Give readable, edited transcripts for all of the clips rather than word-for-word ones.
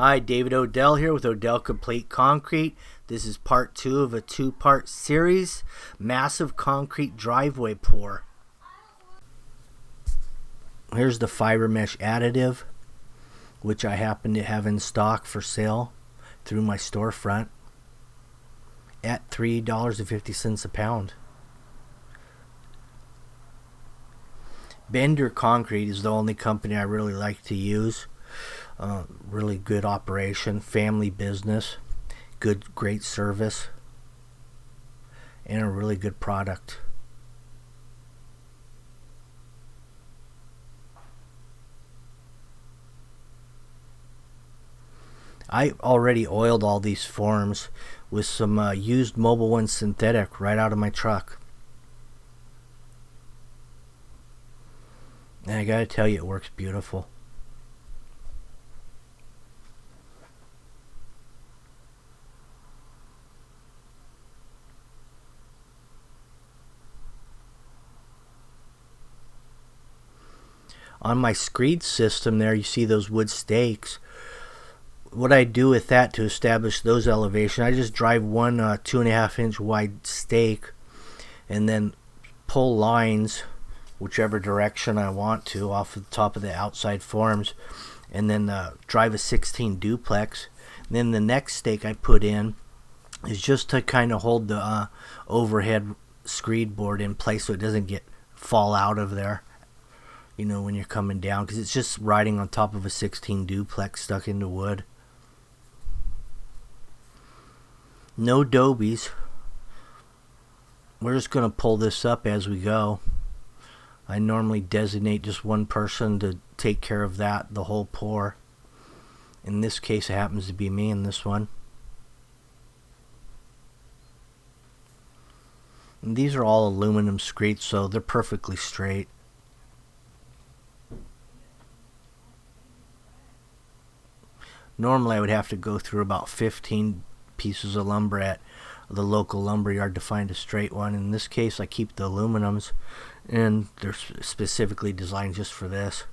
Hi, David Odell here with Odell Complete Concrete. This is part 2 of a 2-part series, massive concrete driveway pour. Here's the fiber mesh additive, which I happen to have in stock for sale through my storefront at $3.50 a pound. Bender Concrete is the only company I really like to use. Really good operation, family business, great service, and a really good product. I already oiled all these forms with some used Mobil 1 synthetic right out of my truck. And I gotta tell you, it works beautiful. On my screed system there, you see those wood stakes. What I do with that to establish those elevations, I just drive one 2.5 inch wide stake and then pull lines whichever direction I want to off the top of the outside forms, and then drive a 16 duplex. And then the next stake I put in is just to kind of hold the overhead screed board in place so it doesn't fall out of there, you know, when you're coming down, because it's just riding on top of a 16 duplex stuck into wood. No dobies. We're just going to pull this up as we go. I normally designate just one person to take care of the whole pour. In this case, it happens to be me in this one. And these are all aluminum screeds, so they're perfectly straight. Normally I would have to go through about 15 pieces of lumber at the local lumber yard to find a straight one. In this case, I keep the aluminums, and they're specifically designed just for this.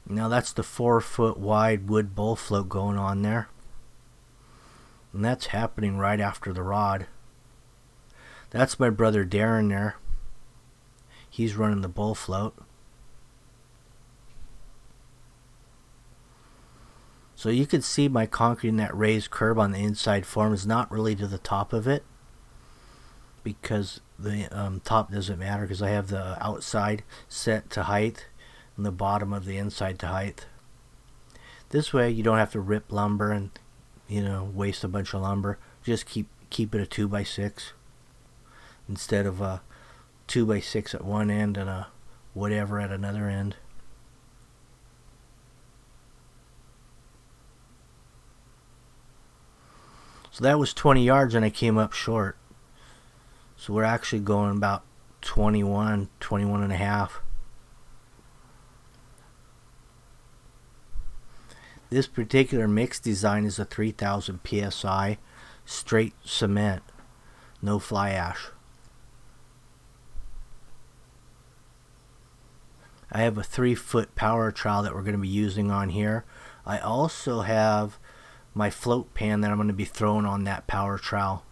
Now that's the 4-foot wide wood bowl float going on there, and that's happening right after the rod. That's my brother Darren there. He's running the bowl float. So you can see my concrete in that raised curb on the inside form is not really to the top of it, because the top doesn't matter, because I have the outside set to height and the bottom of the inside to height. This way you don't have to rip lumber and, you know, waste a bunch of lumber. Just keep it a 2x6 instead of a 2x6 at one end and a whatever at another end. So that was 20 yards and I came up short. So we're actually going about 21 and a half. This particular mix design is a 3000 psi straight cement, no fly ash. I have a 3-foot power trowel that we're going to be using on here. I also have my float pan that I'm going to be throwing on that power trowel.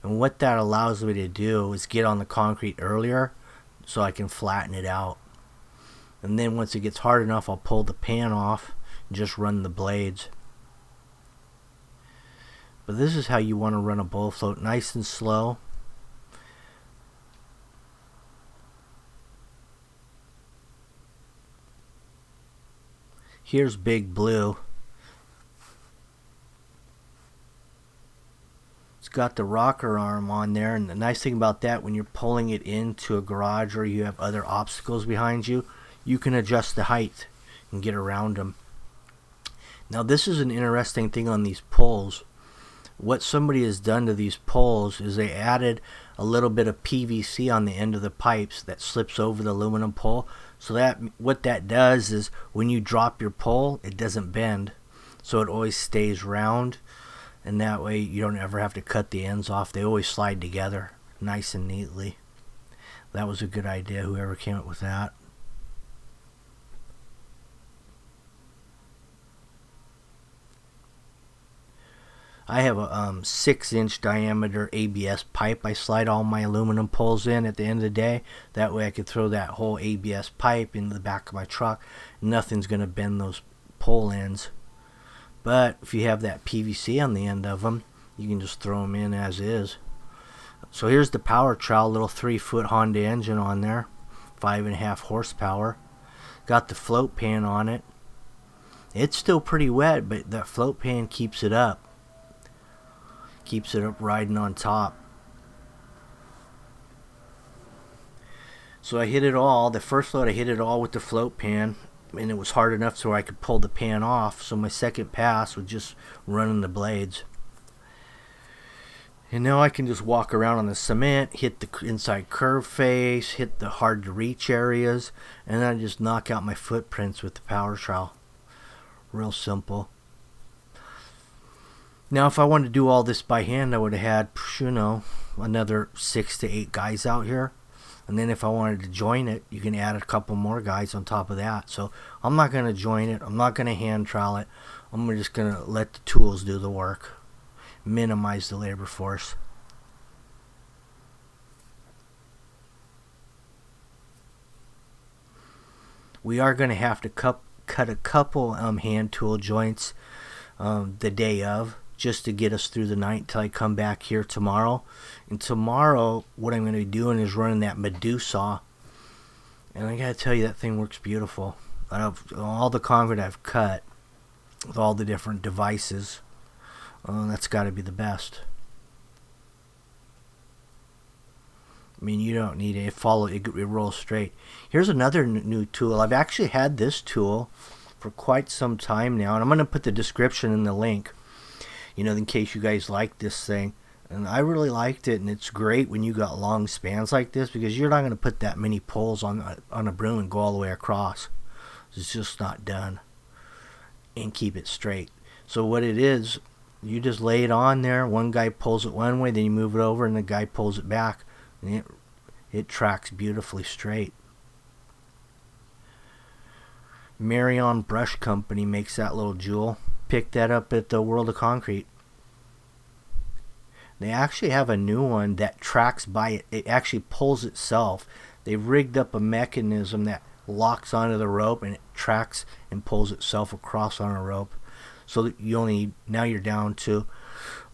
And what that allows me to do is get on the concrete earlier so I can flatten it out. And then once it gets hard enough, I'll pull the pan off and just run the blades. But this is how you want to run a bowl float, nice and slow. Here's Big Blue. It's got the rocker arm on there, and the nice thing about that, when you're pulling it into a garage or you have other obstacles behind you, you can adjust the height and get around them. Now this is an interesting thing on these poles. What somebody has done to these poles is they added a little bit of PVC on the end of the pipes that slips over the aluminum pole. So that what that does is when you drop your pole, it doesn't bend, so it always stays round. and that way you don't ever have to cut the ends off. They always slide together nice and neatly. That was a good idea, whoever came up with that. I have a 6-inch diameter ABS pipe. I slide all my aluminum poles in at the end of the day. That way I could throw that whole ABS pipe into the back of my truck. Nothing's going to bend those pole ends. But if you have that PVC on the end of them, you can just throw them in as is. So here's the power trowel, little 3-foot Honda engine on there, 5.5 horsepower. Got the float pan on it. It's still pretty wet, but that float pan keeps it up. Keeps it up riding on top. So I hit it all. The first load I hit it all with the float pan, and it was hard enough so I could pull the pan off. So my second pass was just running the blades. And now I can just walk around on the cement, hit the inside curve face, hit the hard to reach areas, and then I just knock out my footprints with the power trowel. Real simple. Now, if I wanted to do all this by hand, I would have had, another 6 to 8 guys out here. And then if I wanted to join it, you can add a couple more guys on top of that. So I'm not going to join it. I'm not going to hand trowel it. I'm just going to let the tools do the work. Minimize the labor force. We are going to have to cut a couple hand tool joints the day of, just to get us through the night until I come back here tomorrow. And tomorrow, what I'm going to be doing is running that Medusa. And I gotta tell you, that thing works beautiful. Out of all the concrete I've cut, with all the different devices, that's got to be the best. I mean, you don't need it. It rolls straight. Here's another new tool. I've actually had this tool for quite some time now, and I'm going to put the description in the link, in case you guys like this thing. And I really liked it, and it's great when you got long spans like this, because you're not going to put that many poles on a broom and go all the way across. It's just not done. And keep it straight. So what it is, you just lay it on there. One guy pulls it one way, then you move it over, and the guy pulls it back, and it tracks beautifully straight. Marion Brush Company makes that little jewel. Picked that up at the World of Concrete. They actually have a new one that tracks by it. It actually pulls itself. They've rigged up a mechanism that locks onto the rope, and it tracks and pulls itself across on a rope. So that now you're down to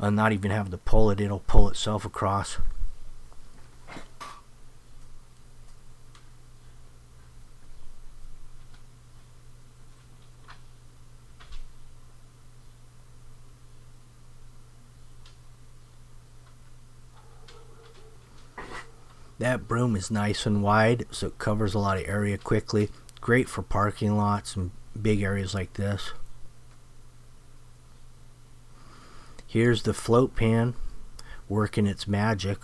not even having to pull it. It'll pull itself across. That broom is nice and wide, so it covers a lot of area quickly. Great for parking lots and big areas like this. Here's the float pan working its magic.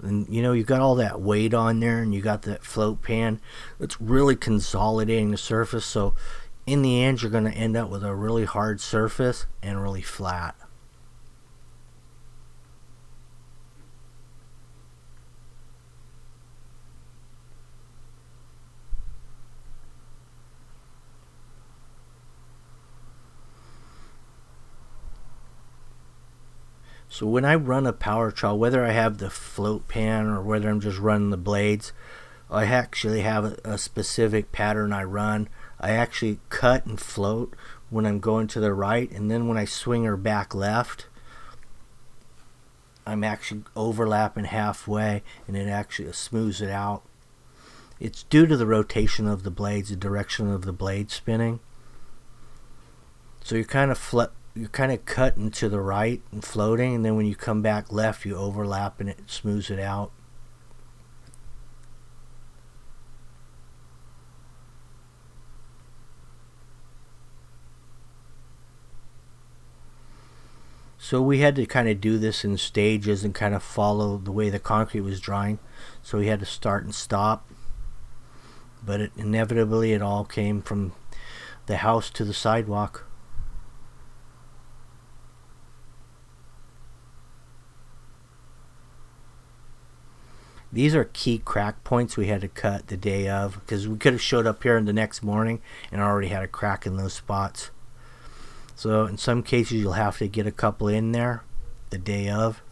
And you've got all that weight on there, and you got that float pan that's really consolidating the surface. So in the end, you're going to end up with a really hard surface and really flat. So when I run a power trowel, whether I have the float pan or whether I'm just running the blades, I actually have a specific pattern I run. I actually cut and float when I'm going to the right, and then when I swing her back left, I'm actually overlapping halfway, and it actually smooths it out. It's due to the rotation of the blades, the direction of the blade spinning. So you're kind of cutting to the right and floating, and then when you come back left, you overlap and it smooths it out. So we had to kind of do this in stages and kind of follow the way the concrete was drying. So we had to start and stop. But inevitably it all came from the house to the sidewalk. These are key crack points we had to cut the day of, because we could have showed up here the next morning and already had a crack in those spots. So in some cases you'll have to get a couple in there the day of.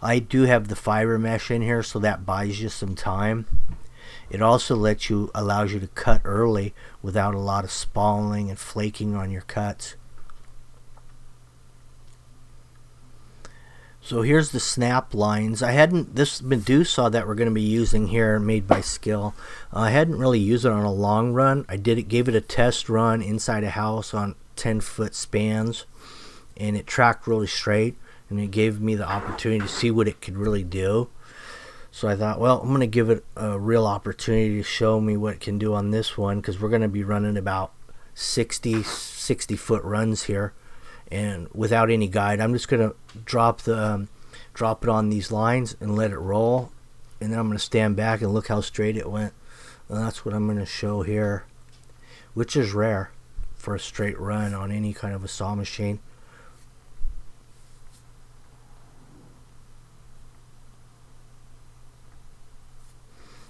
I do have the fiber mesh in here, so that buys you some time. It also allows you to cut early without a lot of spalling and flaking on your cuts. So here's the snap lines. This Medusa that we're going to be using here, made by Skill, I hadn't really used it on a long run. Gave it a test run inside a house on 10-foot spans, and it tracked really straight, and it gave me the opportunity to see what it could really do. So I thought, well, I'm going to give it a real opportunity to show me what it can do on this one, because we're going to be running about 60-foot runs here. And without any guide, I'm just going to drop it on these lines and let it roll, and then I'm going to stand back and look how straight it went. And that's what I'm going to show here, which is rare for a straight run on any kind of a saw machine.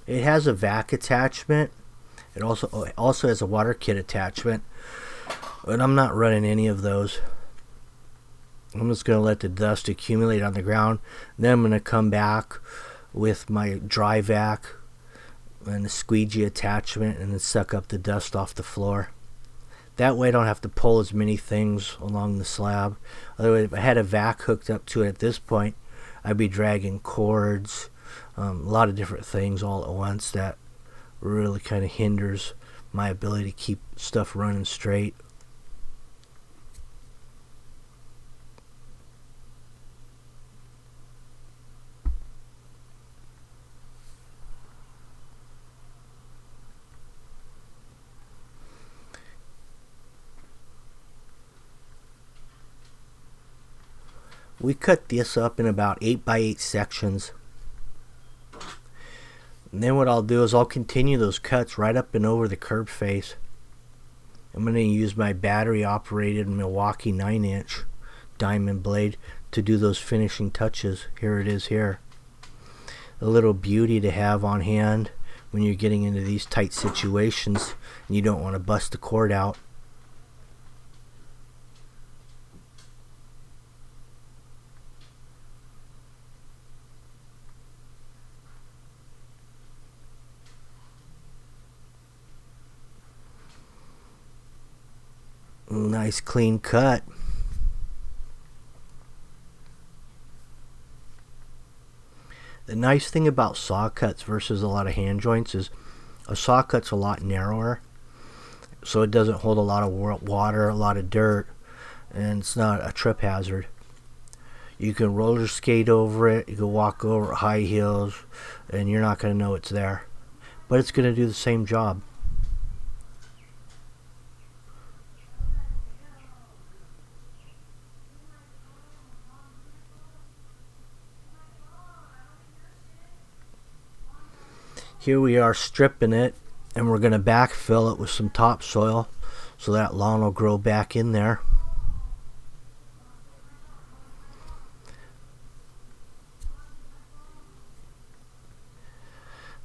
It has a vac attachment. It also has a water kit attachment, but I'm not running any of those. I'm just going to let the dust accumulate on the ground. Then I'm going to come back with my dry vac and the squeegee attachment and then suck up the dust off the floor. That way I don't have to pull as many things along the slab. Otherwise, if I had a vac hooked up to it at this point, I'd be dragging cords, a lot of different things all at once. That really kind of hinders my ability to keep stuff running straight. We cut this up in about 8x8 sections. And then what I'll do is I'll continue those cuts right up and over the curb face. I'm going to use my battery operated Milwaukee 9-inch diamond blade to do those finishing touches. Here it is here. A little beauty to have on hand when you're getting into these tight situations and you don't want to bust the cord out. Nice clean cut. The nice thing about saw cuts versus a lot of hand joints is a saw cut's a lot narrower, so it doesn't hold a lot of water, a lot of dirt, and it's not a trip hazard. You can roller skate over it, you can walk over high heels, and you're not going to know it's there. But it's going to do the same job. Here we are stripping it, and we're going to backfill it with some topsoil so that lawn will grow back in there.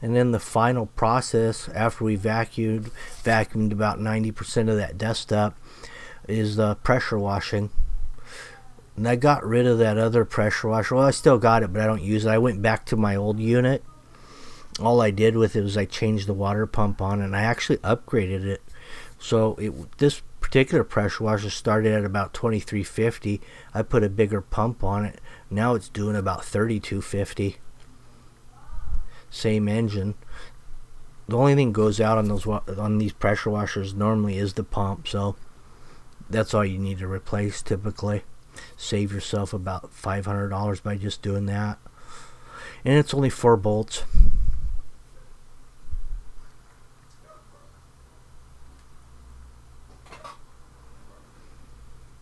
And then the final process, after we vacuumed about 90% of that dust up, is the pressure washing. And I got rid of that other pressure washer. Well, I still got it, but I don't use it. I went back to my old unit. All I did with it was I changed the water pump on, and I actually upgraded it. So this particular pressure washer started at about 2350. I put a bigger pump on it. Now it's doing about 3250. Same engine. The only thing goes out on these pressure washers normally is the pump, so that's all you need to replace typically. Save yourself about $500 by just doing that. And it's only 4 bolts.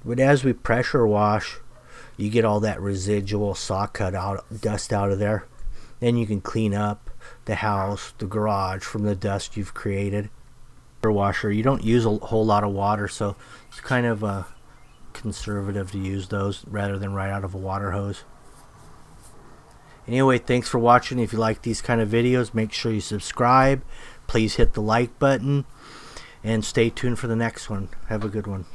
But as we pressure wash, you get all that residual saw cut dust out of there. Then you can clean up the house, the garage from the dust you've created. Pressure washer, you don't use a whole lot of water, so it's kind of conservative to use those rather than right out of a water hose. Anyway, thanks for watching. If you like these kind of videos, make sure you subscribe. Please hit the like button and stay tuned for the next one. Have a good one.